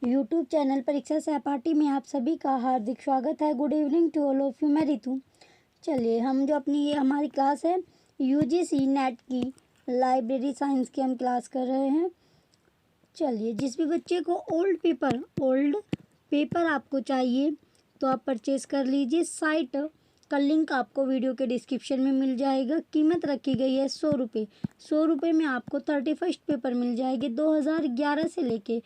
YouTube channel परीक्षा सहपाठी में आप सभी का हार्दिक स्वागत है। Good evening to all of you. मैं रितु। चलिए हम जो अपनी ये हमारी क्लास है यूजीसी नेट की लाइब्रेरी साइंस की हम क्लास कर रहे हैं। चलिए जिस भी बच्चे को ओल्ड पेपर आपको चाहिए तो आप परचेज़ कर लीजिए। साइट का लिंक आपको वीडियो के डिस्क्रिप्शन में मिल जाएगा। कीमत रखी गई है 100 रुपये। 100 रुपये में आपको 31st पेपर मिल जाएंगे। 2011 से लेके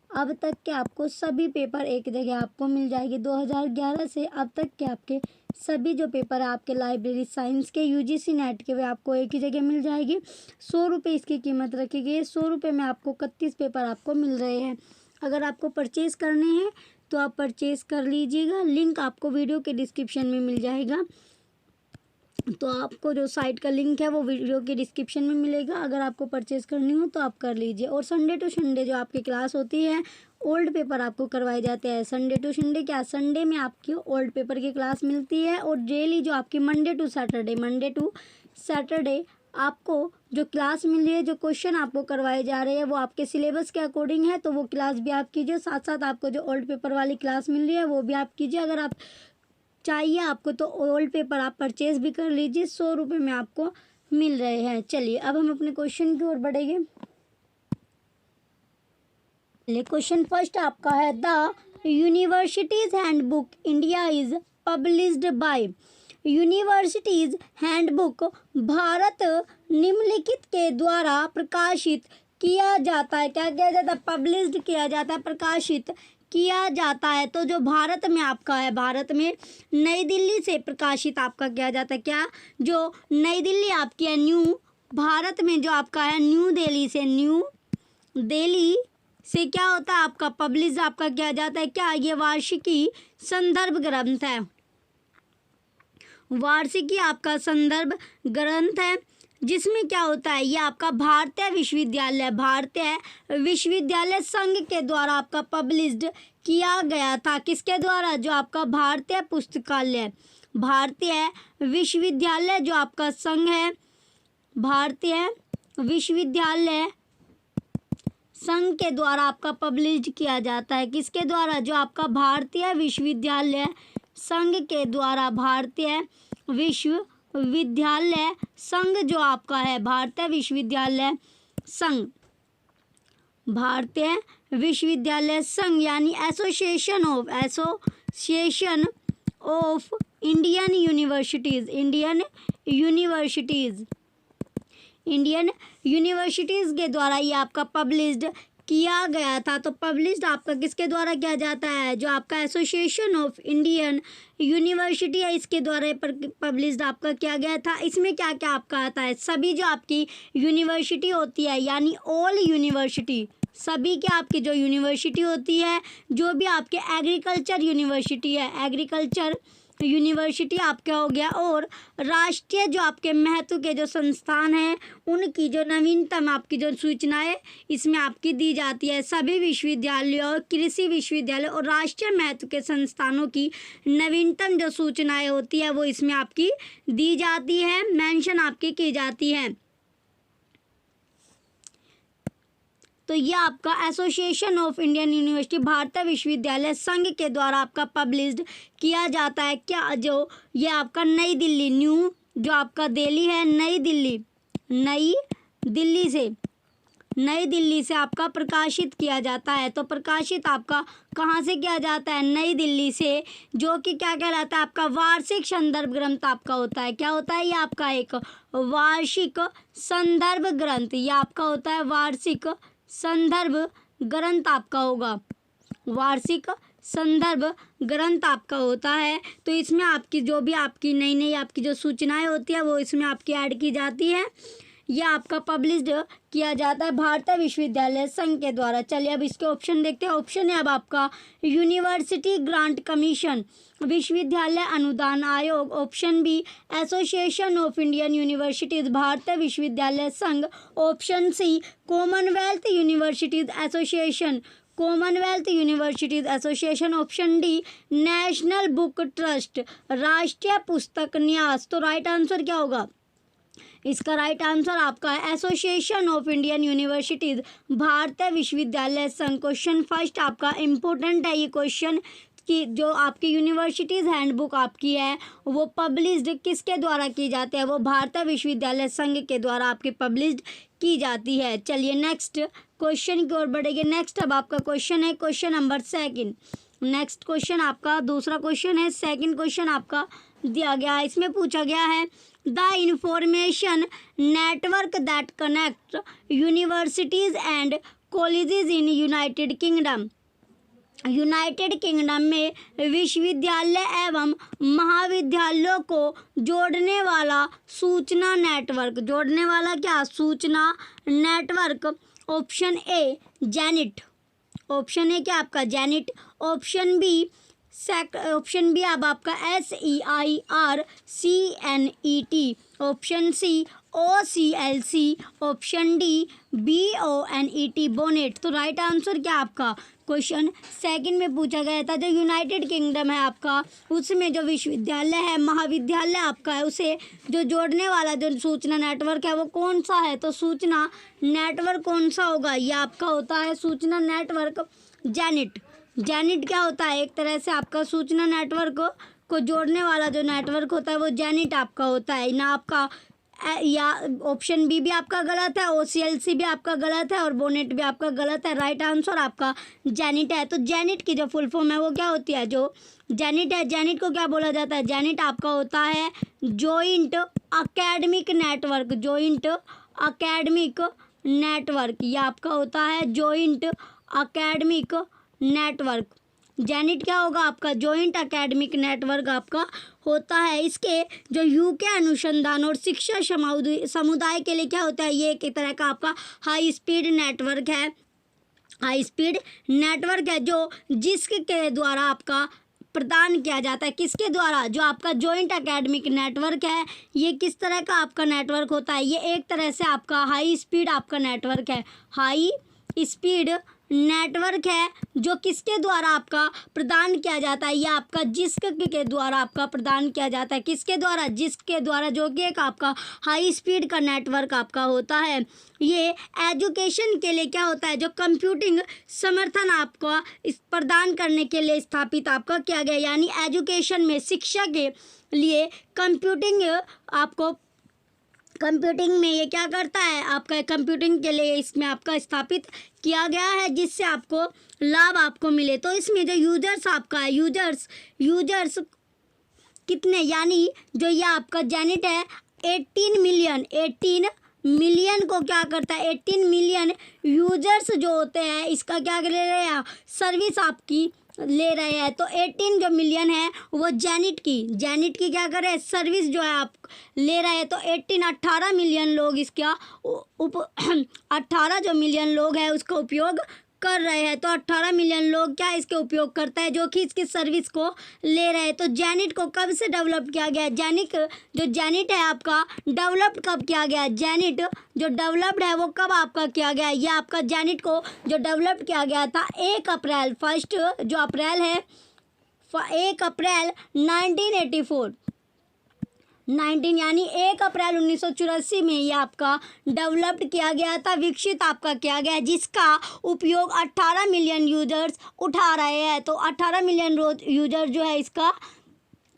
अब तक के आपको सभी पेपर एक जगह आपको मिल जाएंगे। 2011 से अब तक के आपके सभी जो पेपर है आपके लाइब्रेरी साइंस के यूजीसी नेट के वे आपको एक ही जगह मिल जाएगी। 100 रुपये इसकी कीमत रखी गई है। 100 रुपये में आपको 31 पेपर आपको मिल रहे हैं। अगर आपको परचेज़ करने हैं तो आप परचेज़ कर लीजिएगा। लिंक आपको वीडियो के डिस्क्रिप्शन में मिल जाएगा। तो आपको जो साइट का लिंक है वो वीडियो के डिस्क्रिप्शन में मिलेगा। अगर आपको परचेज़ करनी हो तो आप कर लीजिए। और संडे टू संडे जो आपकी क्लास होती है ओल्ड पेपर आपको करवाए जाते हैं। संडे टू संडे क्या, संडे में आपकी ओल्ड पेपर की क्लास मिलती है। और डेली जो आपकी मंडे टू सैटरडे आपको जो क्लास मिल रही है, जो क्वेश्चन आपको करवाए जा रहे हैं वो आपके सिलेबस के अकॉर्डिंग है, तो वो क्लास भी आप कीजिए। साथ साथ आपको जो ओल्ड पेपर वाली क्लास मिल रही है वो भी आप कीजिए। अगर आप चाहिए आपको तो ओल्ड पेपर आप परचेज भी कर लीजिए। 100 रुपये में आपको मिल रहे हैं। चलिए अब हम अपने क्वेश्चन की ओर बढ़ेंगे। क्वेश्चन फर्स्ट आपका है, the universities handbook India is published by. Universities handbook Bharat निम्नलिखित के द्वारा प्रकाशित किया जाता है। क्या किया जाता है? पब्लिश्ड किया जाता है, प्रकाशित किया जाता है। तो जो भारत में आपका है, भारत में नई दिल्ली से प्रकाशित आपका किया जाता है। क्या? जो नई दिल्ली आपकी है, भारत में जो आपका है न्यू दिल्ली से क्या होता है आपका पब्लिश आपका किया जाता है। क्या? ये वार्षिकी संदर्भ ग्रंथ है। वार्षिकी आपका संदर्भ ग्रंथ है जिसमें क्या होता है, ये आपका भारतीय विश्वविद्यालय संघ के द्वारा आपका पब्लिश्ड किया गया था। किसके द्वारा? जो आपका भारतीय विश्वविद्यालय जो आपका संघ है, भारतीय विश्वविद्यालय संघ के द्वारा आपका पब्लिश्ड किया जाता है। किसके द्वारा? जो आपका भारतीय विश्वविद्यालय संघ के द्वारा, भारतीय विश्वविद्यालय संघ जो आपका है, भारतीय विश्वविद्यालय संघ यानी एसोसिएशन ऑफ इंडियन यूनिवर्सिटीज़ के द्वारा ये आपका पब्लिश्ड किया गया था। तो पब्लिश्ड आपका किसके द्वारा किया जाता है? जो आपका एसोसिएशन ऑफ इंडियन यूनिवर्सिटी है, इसके द्वारा पब्लिश्ड आपका किया गया था। इसमें क्या क्या आपका आता है? सभी जो आपकी यूनिवर्सिटी होती है यानी ऑल यूनिवर्सिटी, सभी के आपकी जो यूनिवर्सिटी होती है, जो भी आपके एग्रीकल्चर यूनिवर्सिटी आपका हो गया, और राष्ट्रीय जो आपके महत्व के जो संस्थान हैं उनकी जो नवीनतम आपकी जो सूचनाएं इसमें आपकी दी जाती है। सभी विश्वविद्यालयों, कृषि विश्वविद्यालय और राष्ट्रीय महत्व के संस्थानों की नवीनतम जो सूचनाएं होती है वो इसमें आपकी दी जाती है, मेंशन आपकी की जाती है। तो ये आपका एसोसिएशन ऑफ इंडियन यूनिवर्सिटी भारतीय विश्वविद्यालय संघ के द्वारा आपका पब्लिश्ड किया जाता है। क्या? जो ये आपका नई दिल्ली जो आपका दिल्ली है, नई दिल्ली से आपका प्रकाशित किया जाता है। तो प्रकाशित आपका कहाँ से किया जाता है? नई दिल्ली से, जो कि क्या कहलाता है आपका वार्षिक संदर्भ ग्रंथ आपका होता है। क्या होता है? ये आपका एक वार्षिक संदर्भ ग्रंथ, ये आपका होता है वार्षिक संदर्भ ग्रंथ आपका होगा, वार्षिक संदर्भ ग्रंथ आपका होता है। तो इसमें आपकी जो भी आपकी नई आपकी जो सूचनाएं होती है वो इसमें आपकी ऐड की जाती है। यह आपका पब्लिश्ड किया जाता है भारतीय विश्वविद्यालय संघ के द्वारा। चलिए अब इसके ऑप्शन देखते हैं। ऑप्शन है अब आपका यूनिवर्सिटी ग्रांट कमीशन, विश्वविद्यालय अनुदान आयोग। Option B association of Indian universities भारतीय विश्वविद्यालय संघ। Option C Commonwealth universities association. Option D national book trust, राष्ट्रीय पुस्तक न्यास। तो राइट आंसर क्या होगा? इसका राइट आंसर आपका है एसोसिएशन ऑफ इंडियन यूनिवर्सिटीज़, भारतीय विश्वविद्यालय संघ। क्वेश्चन फर्स्ट आपका इम्पोर्टेंट है ये क्वेश्चन कि जो आपकी यूनिवर्सिटीज़ हैंडबुक आपकी है वो पब्लिश्ड किसके द्वारा की जाती है, वो भारतीय विश्वविद्यालय संघ के द्वारा आपकी पब्लिश्ड की जाती है। चलिए नेक्स्ट क्वेश्चन की ओर बढ़ेंगे। नेक्स्ट अब आपका क्वेश्चन है question number second. Next question आपका दूसरा क्वेश्चन है, सेकंड क्वेश्चन आपका दिया गया है। इसमें पूछा गया है the information network that connect universities and colleges in United kingdom. United kingdom में विश्वविद्यालय एवं महाविद्यालयों को जोड़ने वाला सूचना नेटवर्क, जोड़ने वाला क्या, सूचना नेटवर्क। ऑप्शन ए जेनिट, ऑप्शन ए क्या आपका जेनिट। ऑप्शन बी अब आपका SEIRCNET। Option C OCLC। Option D BONET BONET. तो राइट आंसर क्या आपका क्वेश्चन सेकंड में पूछा गया था जो यूनाइटेड किंगडम है आपका उसमें जो विश्वविद्यालय है महाविद्यालय आपका है उसे जो जोड़ने वाला जो सूचना नेटवर्क है वो कौन सा है। तो सूचना नेटवर्क कौन सा होगा, ये आपका होता है सूचना नेटवर्क जेनिट। जेनिट क्या होता है, एक तरह से आपका सूचना नेटवर्क को जोड़ने वाला जो नेटवर्क होता है वो जेनिट आपका होता है ना। आपका या ऑप्शन बी भी आपका गलत है, OCLC भी आपका गलत है और बोनेट भी आपका गलत है। राइट आंसर आपका जेनिट है। तो जेनिट की जो फुल फॉर्म है वो क्या होती है, जो जेनिट है, जेनिट को क्या बोला जाता है, जेनिट आपका होता है joint academic network. Joint academic network, ये आपका होता है जॉइंट अकेडमिक नेटवर्क। जेनिट क्या होगा आपका जॉइंट एकेडमिक नेटवर्क आपका होता है। इसके जो यूके अनुसंधान और शिक्षा समुदाय के लिए क्या होता है, ये एक तरह का आपका हाई स्पीड नेटवर्क है। हाई स्पीड नेटवर्क है जो जिसके द्वारा आपका प्रदान किया जाता है, किसके द्वारा, जो आपका जॉइंट एकेडमिक नेटवर्क है ये किस तरह का आपका नेटवर्क होता है, ये एक तरह से आपका हाई स्पीड आपका नेटवर्क है। हाई स्पीड नेटवर्क है जो किसके द्वारा आपका प्रदान किया जाता है, यह आपका जिस्क के द्वारा आपका प्रदान किया जाता है। किसके द्वारा, जिस्क के द्वारा, जो कि एक आपका हाई स्पीड का नेटवर्क आपका होता है। ये एजुकेशन के लिए क्या होता है, जो कंप्यूटिंग समर्थन आपको इस प्रदान करने के लिए स्थापित आपका किया गया, यानी एजुकेशन में शिक्षा के लिए कंप्यूटिंग आपको कंप्यूटिंग में ये क्या करता है, आपका कंप्यूटिंग के लिए इसमें आपका स्थापित किया गया है जिससे आपको लाभ आपको मिले। तो इसमें जो यूजर्स आपका है, यूजर्स कितने, यानी जो ये आपका जेनिट है 18 मिलियन को क्या करता है, 18 मिलियन यूजर्स जो होते हैं इसका क्या ले रहे हैं, सर्विस आपकी ले रहे हैं। तो 18 जो मिलियन है वो जेनिट की क्या कर रहे हैं, सर्विस जो है आप ले रहे हैं। तो 18 मिलियन लोग इसका 18 जो मिलियन लोग हैं उसका उपयोग कर रहे हैं। तो 18 मिलियन लोग क्या इसके उपयोग करता है, जो कि इसकी सर्विस को ले रहे हैं। तो जेनिट को कब से डेवलप किया गया, जेनिट है आपका डेवलप्ड कब किया गया, जेनिट जो डेवलप्ड है वो कब आपका किया गया, ये आपका जेनिट को जो डेवलप किया गया था 1 अप्रैल 1984 यानी 1 अप्रैल 1984 में ये आपका डेवलप्ड किया गया था, विकसित आपका किया गया, जिसका उपयोग 18 मिलियन यूजर्स उठा रहे हैं। तो 18 मिलियन यूजर जो है इसका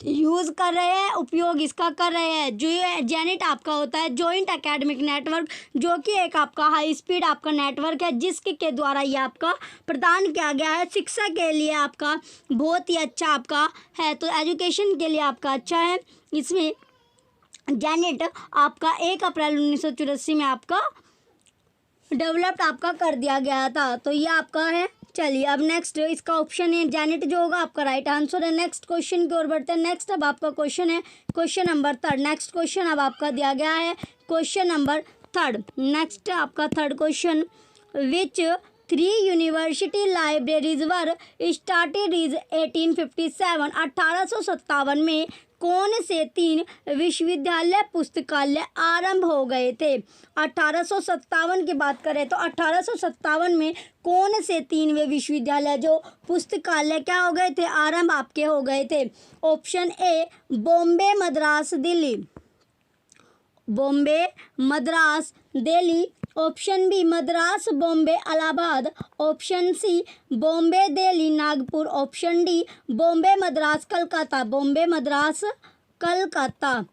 यूज़ कर रहे हैं, उपयोग इसका कर रहे हैं। जो ये जेनिट आपका होता है जॉइंट एकेडमिक नेटवर्क, जो कि एक आपका हाई स्पीड आपका नेटवर्क है जिसके द्वारा ये आपका प्रदान किया गया है। शिक्षा के लिए आपका बहुत ही अच्छा आपका है, तो एजुकेशन के लिए आपका अच्छा है। इसमें जेनिट आपका 1 अप्रैल 1984 में आपका डेवलप्ड आपका कर दिया गया था। तो ये आपका है। चलिए अब नेक्स्ट इसका ऑप्शन है जेनिट जो होगा आपका राइट आंसर है। नेक्स्ट क्वेश्चन की ओर बढ़ते हैं। नेक्स्ट अब आपका क्वेश्चन है क्वेश्चन नंबर 3। नेक्स्ट क्वेश्चन अब आपका दिया गया है क्वेश्चन नंबर 3। नेक्स्ट आपका third question, which 3 university libraries were started is 1857। 1857 में कौन से 3 विश्वविद्यालय पुस्तकालय आरंभ हो गए थे। 1857 की बात करें तो 1857 में कौन से 3 वे विश्वविद्यालय जो पुस्तकालय क्या हो गए थे, आरंभ आपके हो गए थे। Option A Bombay, Madras, Delhi. Bombay, Madras, Delhi. Option B Madras, Bombay, Allahabad. Option C Bombay, Delhi, Nagpur. Option D Bombay, Madras, Calcutta. Bombay, Madras, Calcutta.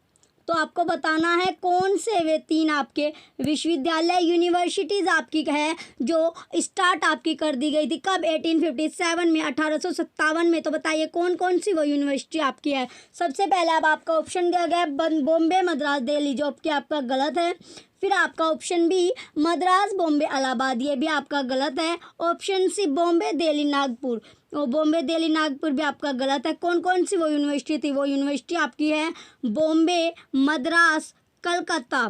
तो आपको बताना है कौन से वे 3 आपके विश्वविद्यालय यूनिवर्सिटीज़ आपकी है जो स्टार्ट आपकी कर दी गई थी कब, 1857 में, 1857 में। तो बताइए कौन कौन सी वो यूनिवर्सिटी आपकी है। सबसे पहले अब आपका ऑप्शन दिया गया है बॉम्बे, मद्रास, दिल्ली, जो कि आपका गलत है। फिर आपका ऑप्शन बी मद्रास, बॉम्बे, इलाहाबाद, ये भी आपका गलत है। ऑप्शन सी बॉम्बे, दिल्ली, नागपुर, वो बॉम्बे, दिल्ली, नागपुर भी आपका गलत है। कौन कौन सी वो यूनिवर्सिटी थी, वो यूनिवर्सिटी आपकी है बॉम्बे, मद्रास, कलकत्ता।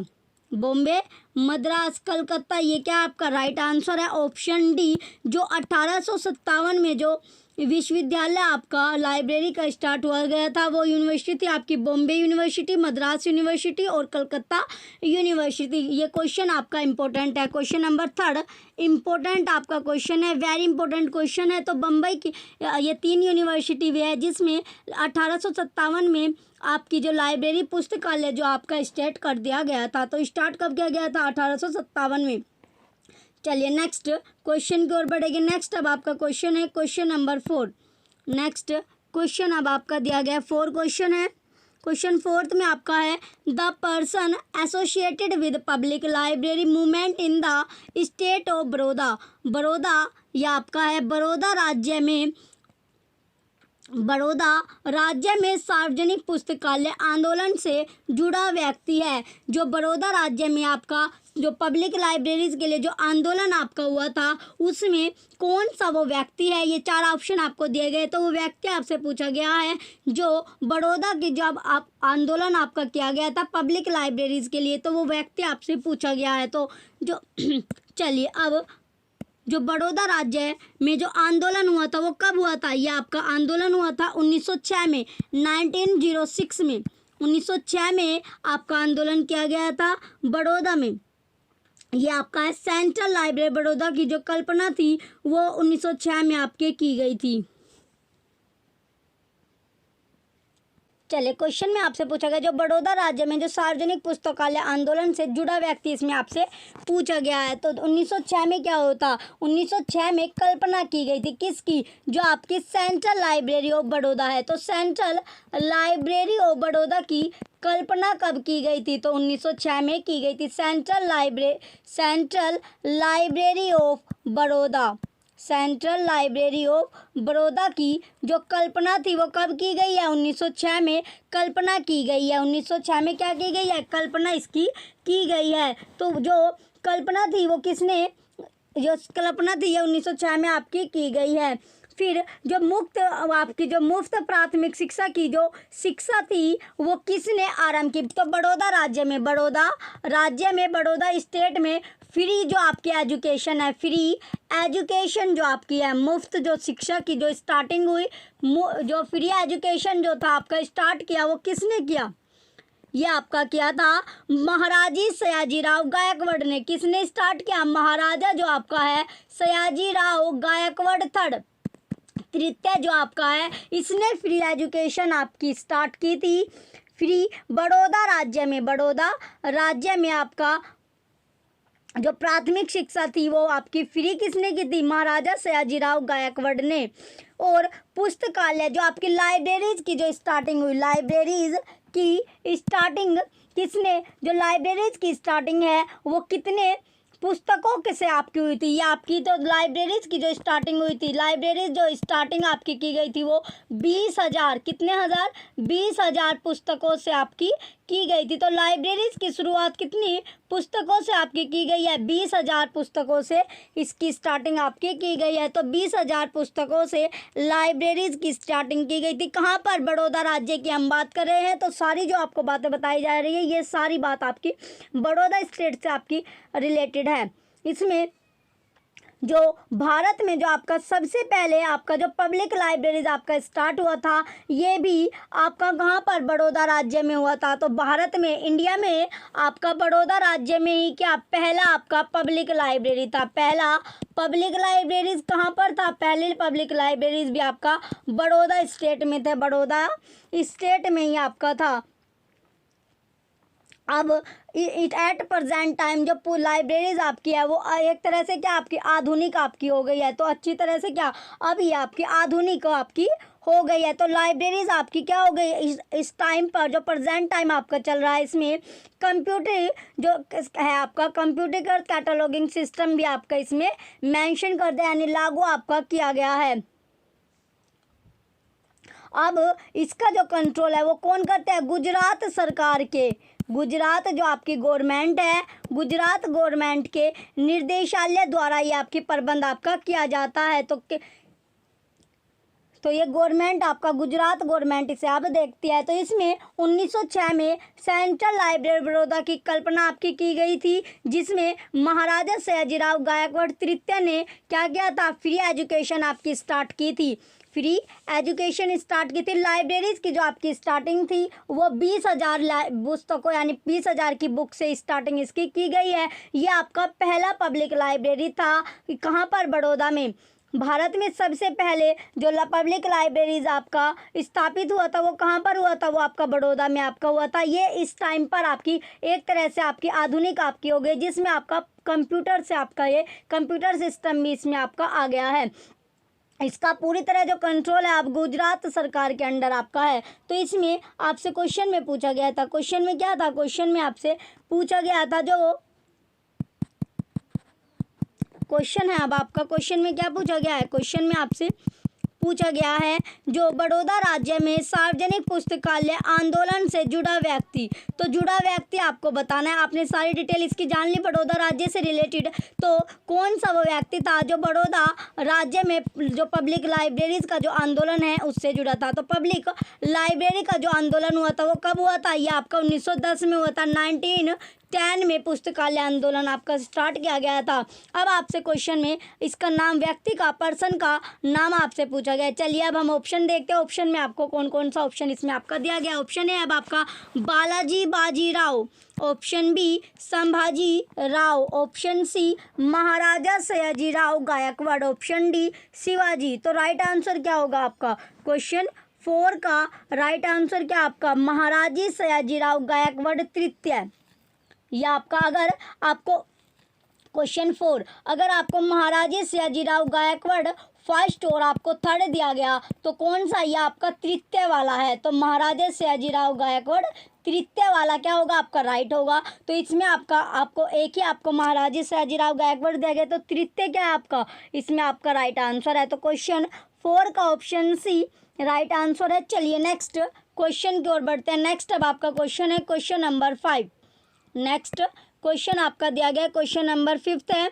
बॉम्बे, मद्रास, कलकत्ता, ये क्या आपका राइट आंसर है ऑप्शन डी। जो 1857 में जो विश्वविद्यालय आपका लाइब्रेरी का स्टार्ट हुआ गया था वो यूनिवर्सिटी थी आपकी बॉम्बे यूनिवर्सिटी, मद्रास यूनिवर्सिटी और कलकत्ता यूनिवर्सिटी। ये क्वेश्चन आपका इंपॉर्टेंट है। क्वेश्चन नंबर 3 इम्पोर्टेंट आपका क्वेश्चन है, वेरी इंपॉर्टेंट क्वेश्चन है। तो बम्बई की ये 3 यूनिवर्सिटी भी है जिसमें 1857 में आपकी जो लाइब्रेरी पुस्तकालय जो आपका स्टार्ट कर दिया गया था। तो स्टार्ट कब किया गया था, 1857 में। चलिए नेक्स्ट क्वेश्चन की ओर बढ़ेंगे। नेक्स्ट अब आपका क्वेश्चन है क्वेश्चन नंबर 4। नेक्स्ट क्वेश्चन अब आपका दिया गया 4 क्वेश्चन है। क्वेश्चन 4 में आपका है the person associated with public library movement in the state of Baroda. Baroda या आपका है बड़ौदा राज्य में सार्वजनिक पुस्तकालय आंदोलन से जुड़ा व्यक्ति है। जो बड़ौदा राज्य में आपका जो पब्लिक लाइब्रेरीज के लिए जो आंदोलन आपका हुआ था उसमें कौन सा वो व्यक्ति है, ये 4 ऑप्शन आपको दिए गए। तो वो व्यक्ति आपसे पूछा गया है जो बड़ौदा की जब आप आंदोलन आपका किया गया था पब्लिक लाइब्रेरीज के लिए, तो वो व्यक्ति आपसे पूछा गया है। तो जो चलिए अब जो बड़ौदा राज्य में जो आंदोलन हुआ था वो कब हुआ था, ये आपका आंदोलन हुआ था 1906 में, 1906 में, 1906 में आपका आंदोलन किया गया था बड़ौदा में। ये आपका है सेंट्रल लाइब्रेरी बड़ौदा की जो कल्पना थी वो 1906 में आपके की गई थी। चलिए क्वेश्चन में आपसे पूछा गया जो बड़ौदा राज्य में जो सार्वजनिक पुस्तकालय आंदोलन से जुड़ा व्यक्ति इसमें आपसे पूछा गया है। तो 1906 में क्या होता, 1906 में कल्पना की गई थी किसकी, जो आपकी सेंट्रल लाइब्रेरी ऑफ बड़ौदा है। तो सेंट्रल लाइब्रेरी ऑफ बड़ौदा की कल्पना कब की गई थी, तो 1906 में की गई थी। Central library of Baroda, central library of Baroda की जो कल्पना थी वो कब की गई है, 1906 में कल्पना की गई है। 1906 में क्या की गई है, कल्पना इसकी की गई है। तो जो कल्पना थी वो किसने, जो कल्पना थी ये 1906 में आपकी की गई है। फिर जो आपकी जो मुफ्त प्राथमिक शिक्षा की जो शिक्षा थी वो किसने आरंभ की, तो बड़ौदा राज्य में, बड़ौदा स्टेट में फ्री जो आपकी एजुकेशन है, फ्री एजुकेशन जो आपकी है, मुफ्त जो शिक्षा की जो स्टार्टिंग हुई, जो फ्री एजुकेशन जो था आपका स्टार्ट किया वो किसने किया, ये आपका किया था महाराजी सयाजीराव गायकवाड़ ने। किसने स्टार्ट किया, महाराजा जो आपका है सयाजीराव गायकवाड़ तृतीय जो आपका है इसने फ्री एजुकेशन आपकी स्टार्ट की थी। फ्री बड़ौदा राज्य में आपका जो प्राथमिक शिक्षा थी वो आपकी फ्री किसने की थी, महाराजा सयाजीराव गायकवाड़ ने। और पुस्तकालय जो आपकी लाइब्रेरीज की जो स्टार्टिंग हुई, लाइब्रेरीज की स्टार्टिंग किसने, जो लाइब्रेरीज की स्टार्टिंग है वो कितने पुस्तकों के से आपकी हुई थी, ये आपकी तो लाइब्रेरीज की जो स्टार्टिंग हुई थी, लाइब्रेरीज जो स्टार्टिंग आपकी की गई थी वो 20,000 कितने हज़ार 20,000 पुस्तकों से आपकी की गई थी। तो लाइब्रेरीज की शुरुआत कितनी पुस्तकों से आपकी की गई है, 20,000 पुस्तकों से इसकी स्टार्टिंग आपकी की गई है। तो 20,000 पुस्तकों से लाइब्रेरीज की स्टार्टिंग की गई थी। कहाँ पर, बड़ौदा राज्य की हम बात कर रहे हैं। तो सारी जो आपको बातें बताई जा रही है ये सारी बात आपकी बड़ौदा स्टेट से आपकी रिलेटेड है। इसमें जो भारत में जो आपका सबसे पहले आपका जो पब्लिक लाइब्रेरीज आपका स्टार्ट हुआ था ये भी आपका कहाँ पर, बड़ौदा राज्य में हुआ था। तो भारत में, इंडिया में आपका बड़ौदा राज्य में ही क्या पहला आपका पब्लिक लाइब्रेरी था। पहला पब्लिक लाइब्रेरीज कहाँ पर था, पहले पब्लिक लाइब्रेरीज भी आपका बड़ौदा स्टेट में थे, बड़ौदा स्टेट में ही आपका था। अब इट एट प्रेजेंट टाइम जो लाइब्रेरीज आपकी है वो एक तरह से क्या आपकी आधुनिक आपकी हो गई है, तो अच्छी तरह से क्या अब ये आपकी आधुनिक आपकी हो गई है। तो लाइब्रेरीज आपकी क्या हो गई इस टाइम पर, जो प्रेजेंट टाइम आपका चल रहा है, इसमें कंप्यूटर जो है आपका कंप्यूटरीकृत कैटलॉगिंग सिस्टम भी आपका इसमें मेंशन कर दिया, यानी लागू आपका किया गया है। अब इसका जो कंट्रोल है वो कौन करते हैं, गुजरात सरकार के, गुजरात जो आपकी गवर्नमेंट है, गुजरात गवर्नमेंट के निर्देशालय द्वारा ये आपकी प्रबंध आपका किया जाता है। तो ये गवर्नमेंट आपका गुजरात गवर्नमेंट इसे अब देखती है। तो इसमें 1906 में सेंट्रल लाइब्रेरी बड़ौदा की कल्पना आपकी की गई थी, जिसमें महाराजा सयाजीराव गायकवाड़ तृतीय ने क्या किया था, फ्री एजुकेशन आपकी स्टार्ट की थी, फ्री एजुकेशन स्टार्ट की थी। लाइब्रेरीज की जो आपकी स्टार्टिंग थी वो 20,000 पुस्तकों यानी 20,000 की बुक से स्टार्टिंग इसकी की गई है। ये आपका पहला पब्लिक लाइब्रेरी था, कहाँ पर, बड़ौदा में। भारत में सबसे पहले जो पब्लिक लाइब्रेरीज आपका स्थापित हुआ था वो कहाँ पर हुआ था, वो आपका बड़ौदा में आपका हुआ था। ये इस टाइम पर आपकी एक तरह से आपकी आधुनिक आपकी हो गई, जिसमें आपका कंप्यूटर से आपका ये कंप्यूटर सिस्टम भी इसमें आपका आ गया है। इसका पूरी तरह जो कंट्रोल है आप गुजरात सरकार के अंडर आपका है। तो इसमें आपसे क्वेश्चन में पूछा गया था, क्वेश्चन में क्या था, क्वेश्चन में आपसे पूछा गया था, जो क्वेश्चन है अब आपका, क्वेश्चन में क्या पूछा गया है, क्वेश्चन में आपसे पूछा गया है जो बड़ौदा राज्य में सार्वजनिक पुस्तकालय आंदोलन से जुड़ा व्यक्ति, तो जुड़ा व्यक्ति आपको बताना है। आपने सारी डिटेल इसकी जान ली बड़ौदा राज्य से रिलेटेड, तो कौन सा वो व्यक्ति था जो बड़ौदा राज्य में जो पब्लिक लाइब्रेरीज का जो आंदोलन है उससे जुड़ा था। तो पब्लिक लाइब्रेरी का जो आंदोलन हुआ था वो कब हुआ था, ये आपका 1910 में हुआ था। 1910 में पुस्तकालय आंदोलन आपका स्टार्ट किया गया था। अब आपसे क्वेश्चन में इसका नाम, व्यक्ति का, पर्सन का नाम आपसे पूछा गया। चलिए अब हम ऑप्शन देखते हैं, ऑप्शन में आपको कौन कौन सा ऑप्शन इसमें आपका दिया गया। ऑप्शन है अब आपका Balaji Bajirao, option B Sambhaji Rao, option C Maharaja Sayajirao Gaekwad, option D Shivaji. तो राइट आंसर क्या होगा आपका, क्वेश्चन 4 का राइट आंसर क्या आपका, महाराजी सयाजीराव गायकवाड़ तृतीय। या आपका अगर आपको क्वेश्चन 4 अगर आपको महाराजा सयाजीराव गायकवाड़ फर्स्ट और आपको थर्ड दिया गया तो कौन सा, ये आपका तृतीय वाला है। तो महाराजा सयाजीराव गायकवाड़ तृतीय वाला क्या होगा आपका, राइट होगा। तो इसमें आपको एक ही आपको महाराजा सयाजीराव गायकवाड़ दिया गया, तो तृतीय क्या है आपका, इसमें आपका राइट आंसर है। तो क्वेश्चन 4 का ऑप्शन सी राइट आंसर है। चलिए नेक्स्ट क्वेश्चन की ओर बढ़ते हैं। नेक्स्ट अब आपका क्वेश्चन है क्वेश्चन नंबर 5। नेक्स्ट क्वेश्चन आपका दिया गया क्वेश्चन नंबर 5 है।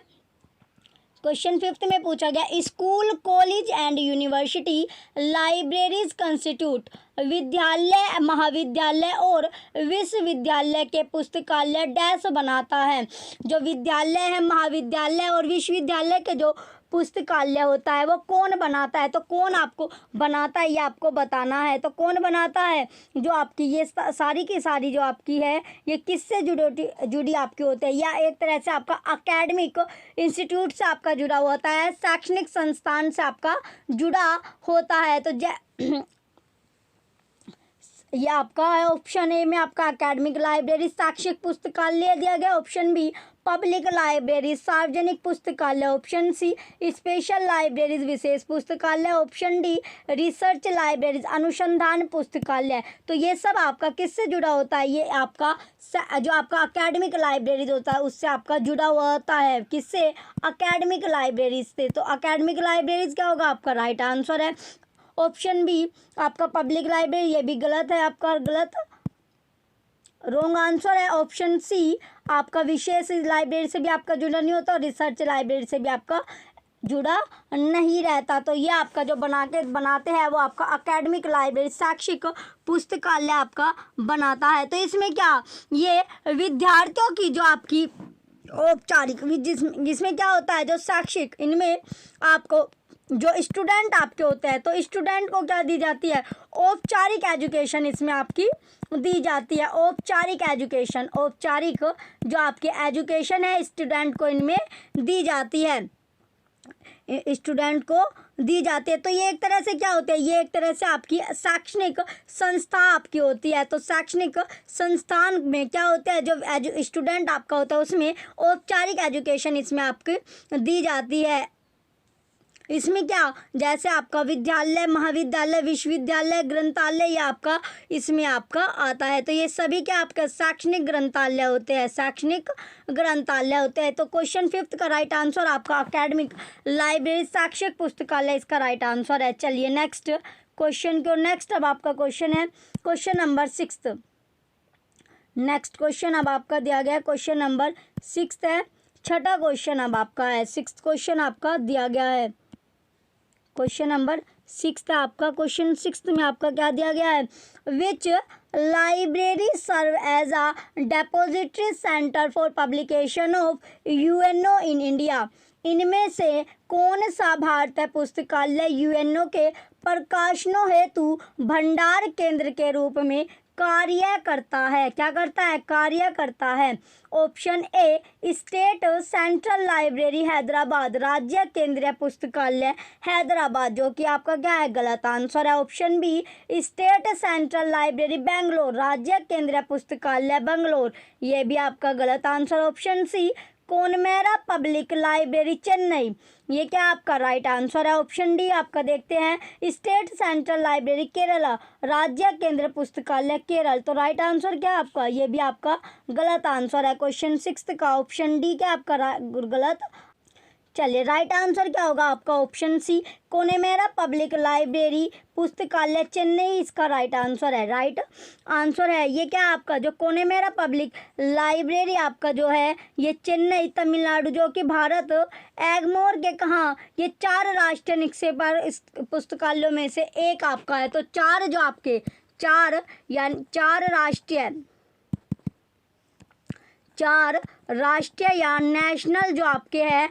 क्वेश्चन 5 में पूछा गया, school, college and university libraries constitute विद्यालय, महाविद्यालय और विश्वविद्यालय के पुस्तकालय डैश बनाता है। जो विद्यालय है, महाविद्यालय और विश्वविद्यालय के जो पुस्तकालय होता है वो कौन बनाता है। तो कौन आपको बनाता है ये आपको बताना है। तो कौन बनाता है, जो आपकी ये सारी की सारी जो आपकी है ये किससे जुड़ी आपकी होती है, या एक तरह से आपका एकेडमिक इंस्टीट्यूट से आपका जुड़ा होता है, शैक्षणिक संस्थान से आपका जुड़ा होता है। तो ये आपका है ऑप्शन ए में आपका एकेडमिक लाइब्रेरी शैक्षिक पुस्तकालय दिया गया, ऑप्शन बी पब्लिक लाइब्रेरी सार्वजनिक पुस्तकालय, ऑप्शन सी स्पेशल लाइब्रेरीज विशेष पुस्तकालय, ऑप्शन डी रिसर्च लाइब्रेरीज अनुसंधान पुस्तकालय। तो ये सब आपका किससे जुड़ा होता है, ये आपका जो आपका एकेडमिक लाइब्रेरीज होता है उससे आपका जुड़ा हुआ होता है, किससे, एकेडमिक लाइब्रेरीज से। तो एकेडमिक लाइब्रेरीज क्या होगा आपका, राइट आंसर है। ऑप्शन बी आपका पब्लिक लाइब्रेरी, ये भी गलत है आपका, गलत, रॉन्ग आंसर है। ऑप्शन सी आपका विशेष लाइब्रेरी से भी आपका जुड़ा नहीं होता और रिसर्च लाइब्रेरी से भी आपका जुड़ा नहीं रहता। तो ये आपका जो बनाते हैं वो आपका एकेडमिक लाइब्रेरी शैक्षिक पुस्तकालय आपका बनाता है। तो इसमें क्या, ये विद्यार्थियों की जो आपकी औपचारिक जिसमें क्या होता है, जो शैक्षिक, इनमें आपको जो स्टूडेंट आपके होते हैं तो स्टूडेंट को क्या दी जाती है, औपचारिक एजुकेशन इसमें आपकी दी जाती है। औपचारिक एजुकेशन, औपचारिक जो आपकी एजुकेशन है स्टूडेंट को इनमें दी जाती है, स्टूडेंट को दी जाती है। तो ये एक तरह से क्या होता है, ये एक तरह से आपकी शैक्षणिक संस्था आपकी होती है। तो शैक्षणिक संस्थान में क्या होता है, जो स्टूडेंट आपका होता है उसमें औपचारिक एजुकेशन इसमें आपकी दी जाती है। इसमें क्या, जैसे आपका विद्यालय, महाविद्यालय, विश्वविद्यालय, ग्रंथालय, ये आपका इसमें आपका आता है। तो ये सभी क्या आपका शैक्षणिक ग्रंथालय होते हैं, शैक्षणिक ग्रंथालय होते हैं। तो क्वेश्चन 5 का राइट आंसर आपका अकेडमिक लाइब्रेरी, शैक्षिक पुस्तकालय इसका राइट आंसर है। चलिए नेक्स्ट क्वेश्चन को, नेक्स्ट अब आपका क्वेश्चन है क्वेश्चन नंबर 6। नेक्स्ट क्वेश्चन अब आपका दिया गया क्वेश्चन नंबर 6 है। छठा क्वेश्चन अब आपका है, 6th क्वेश्चन आपका दिया गया है। क्वेश्चन नंबर 6 है आपका। क्वेश्चन 6 में आपका क्या दिया गया है, which library serve as a depository center for publication of UNO in India. इनमें से कौन सा भारतीय पुस्तकालय यूएनओ के प्रकाशनों हेतु भंडार केंद्र के रूप में कार्य करता है, क्या करता है, कार्य करता है। Option A state central library Hyderabad, राज्य केंद्रीय पुस्तकालय हैदराबाद, जो कि आपका क्या है, गलत आंसर है। Option B state central library Bangalore, राज्य केंद्रीय पुस्तकालय बेंगलोर, ये भी आपका गलत answer. Option C Connemara public library Chennai, ये क्या आपका राइट आंसर है। ऑप्शन डी आपका देखते हैं स्टेट सेंट्रल लाइब्रेरी केरला, राज्य केंद्र पुस्तकालय केरल। तो राइट आंसर क्या आपका, ये भी आपका गलत आंसर है। क्वेश्चन 6 का ऑप्शन डी क्या आपका गलत। चलिए राइट आंसर क्या होगा आपका, ऑप्शन सी कोनेमेरा पब्लिक लाइब्रेरी पुस्तकालय चेन्नई इसका राइट आंसर है। राइट आंसर है ये क्या आपका, जो कोनेमेरा पब्लिक लाइब्रेरी आपका जो है ये चेन्नई तमिलनाडु, जो कि भारत एगमोर के कहाँ, ये 4 राष्ट्रीय निक्षेप पुस्तकालयों में से एक आपका है। तो 4 जो आपके 4 यानी 4 राष्ट्रीय या नेशनल जो आपके हैं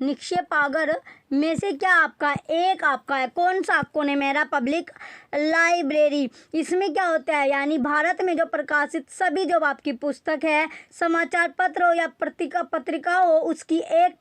निक्षेपागर में से क्या आपका एक आपका है, कौन सा, कोनेमेरा पब्लिक लाइब्रेरी। इसमें क्या होता है, यानी भारत में जो प्रकाशित सभी जो आपकी पुस्तक है, समाचार पत्र हो या पत्रिका हो, उसकी एक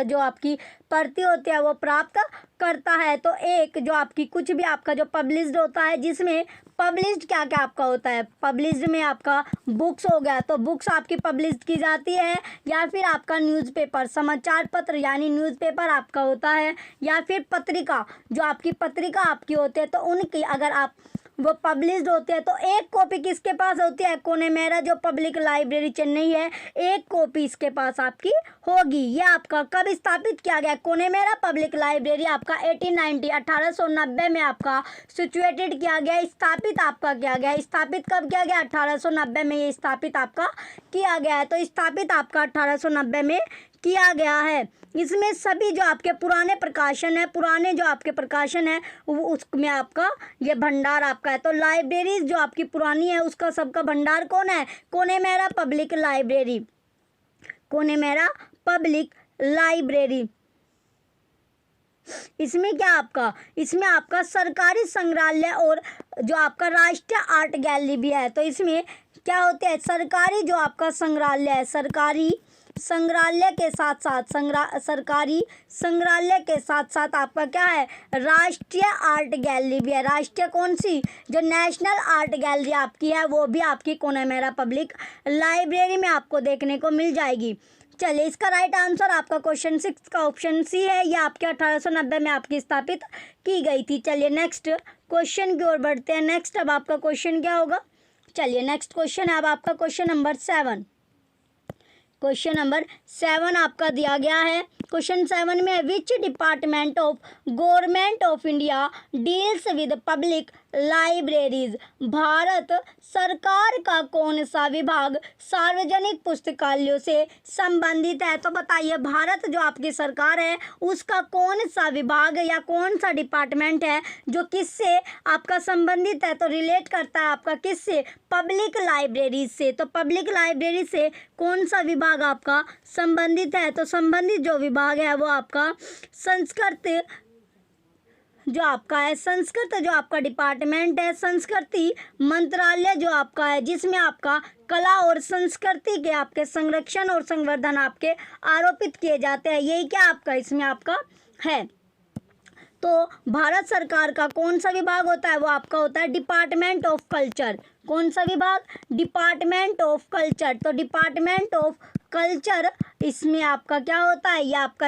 जो आपकी प्रति होती है वो प्राप्त करता है। तो एक जो आपकी कुछ भी आपका जो पब्लिश्ड होता है, जिसमें पब्लिश्ड क्या क्या आपका होता है, पब्लिश्ड में आपका बुक्स हो गया, तो बुक्स आपकी पब्लिश्ड की जाती है, या फिर आपका न्यूज़पेपर, समाचार पत्र यानी न्यूज़पेपर आपका होता है, या फिर पत्रिका जो आपकी पत्रिका आपकी होती है, तो उनकी अगर आप वो पब्लिश्ड होते हैं तो एक कॉपी किसके पास होती है, कोनेमेरा जो पब्लिक लाइब्रेरी चेन्नई है, एक कॉपी इसके पास आपकी होगी। ये आपका कब स्थापित किया गया, कोनेमेरा पब्लिक लाइब्रेरी आपका 1890 में आपका सिचुएटेड किया गया, स्थापित आपका किया गया। स्थापित कब किया गया, 1890 में ये स्थापित आपका किया गया है। तो स्थापित आपका 1890 में किया गया है। इसमें सभी जो आपके पुराने जो आपके प्रकाशन है वो उसमें आपका ये भंडार आपका है। तो लाइब्रेरीज जो आपकी पुरानी है उसका सबका भंडार कौन है, कोनेमेरा पब्लिक लाइब्रेरी, कोनेमेरा पब्लिक लाइब्रेरी। इसमें क्या आपका, इसमें आपका सरकारी संग्रहालय और जो आपका राष्ट्रीय आर्ट गैलरी भी है। तो इसमें क्या होते हैं, सरकारी जो आपका संग्रहालय है, सरकारी संग्रहालय के साथ साथ सरकारी संग्रहालय के साथ साथ आपका क्या है, राष्ट्रीय आर्ट गैलरी भी है। राष्ट्रीय कौन सी, जो नेशनल आर्ट गैलरी आपकी है वो भी आपकी कोनेमेरा पब्लिक लाइब्रेरी में आपको देखने को मिल जाएगी। चलिए इसका राइट आंसर आपका क्वेश्चन 6 का ऑप्शन सी है, ये आपके 1890 में आपकी स्थापित की गई थी। चलिए नेक्स्ट क्वेश्चन की ओर बढ़ते हैं। नेक्स्ट अब आपका क्वेश्चन क्या होगा, चलिए नेक्स्ट क्वेश्चन है अब आपका क्वेश्चन नंबर 7। क्वेश्चन नंबर 7 आपका दिया गया है। क्वेश्चन 7 में which department of government of India deals with public libraries, Bharat सरकार का कौन सा विभाग सार्वजनिक पुस्तकालयों से संबंधित है। तो बताइए भारत जो आपकी सरकार है उसका कौन सा विभाग या कौन सा डिपार्टमेंट है जो किससे आपका संबंधित है, तो रिलेट करता है आपका किससे, पब्लिक लाइब्रेरी से। तो पब्लिक लाइब्रेरी से कौन सा विभाग आपका संबंधित है, तो संबंधित जो विभाग है वो आपका जो आपका है संस्कृत जो आपका डिपार्टमेंट है, संस्कृति मंत्रालय जो आपका है, जिसमें आपका कला और संस्कृति के आपके संरक्षण और संवर्धन आपके आरोपित किए जाते हैं। यही क्या आपका इसमें आपका है। तो भारत सरकार का कौन सा विभाग होता है, वो आपका होता है डिपार्टमेंट ऑफ कल्चर। कौन सा विभाग, डिपार्टमेंट ऑफ कल्चर। तो डिपार्टमेंट ऑफ कल्चर इसमें आपका क्या होता है, ये आपका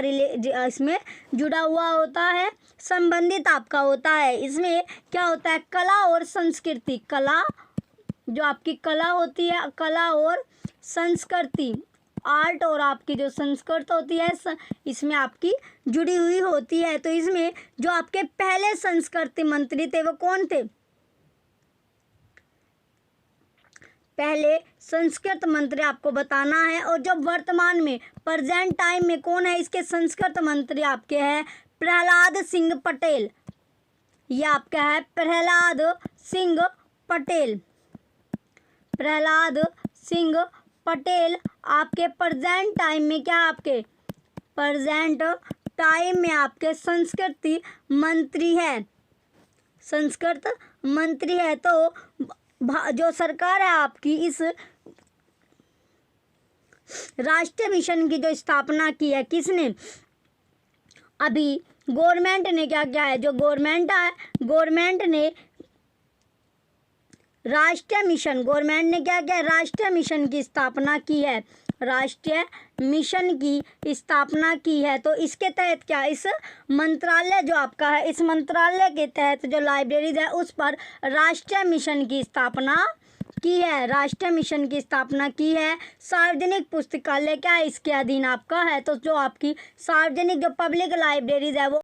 इसमें जुड़ा हुआ होता है, संबंधित आपका होता है। इसमें क्या होता है, कला और संस्कृति, कला जो आपकी कला होती है, कला और संस्कृति, आर्ट और आपकी जो संस्कृत होती है इसमें आपकी जुड़ी हुई होती है। तो इसमें जो आपके पहले संस्कृति मंत्री थे वो कौन थे, पहले संस्कृत मंत्री आपको बताना है। और जो वर्तमान में प्रेजेंट टाइम में कौन है इसके संस्कृत मंत्री आपके हैं प्रहलाद सिंह पटेल। ये आपका है प्रहलाद सिंह पटेल। प्रहलाद सिंह पटेल आपके प्रेजेंट टाइम में क्या, आपके प्रेजेंट टाइम में आपके संस्कृति मंत्री है, संस्कृत मंत्री है। तो जो सरकार है आपकी इस राष्ट्रीय मिशन की जो स्थापना की है किसने, अभी गवर्नमेंट ने क्या किया है, जो गवर्नमेंट है गवर्नमेंट ने राष्ट्रीय मिशन, गवर्नमेंट ने क्या किया, राष्ट्रीय मिशन की स्थापना की है, राष्ट्रीय मिशन की स्थापना की है। तो इसके तहत क्या, इस मंत्रालय जो आपका है, इस मंत्रालय के तहत जो लाइब्रेरीज है उस पर राष्ट्रीय मिशन की स्थापना की है, राष्ट्रीय मिशन की स्थापना की है। सार्वजनिक पुस्तकालय क्या है, इसके अधीन आपका है। तो जो आपकी सार्वजनिक जो पब्लिक लाइब्रेरीज है वो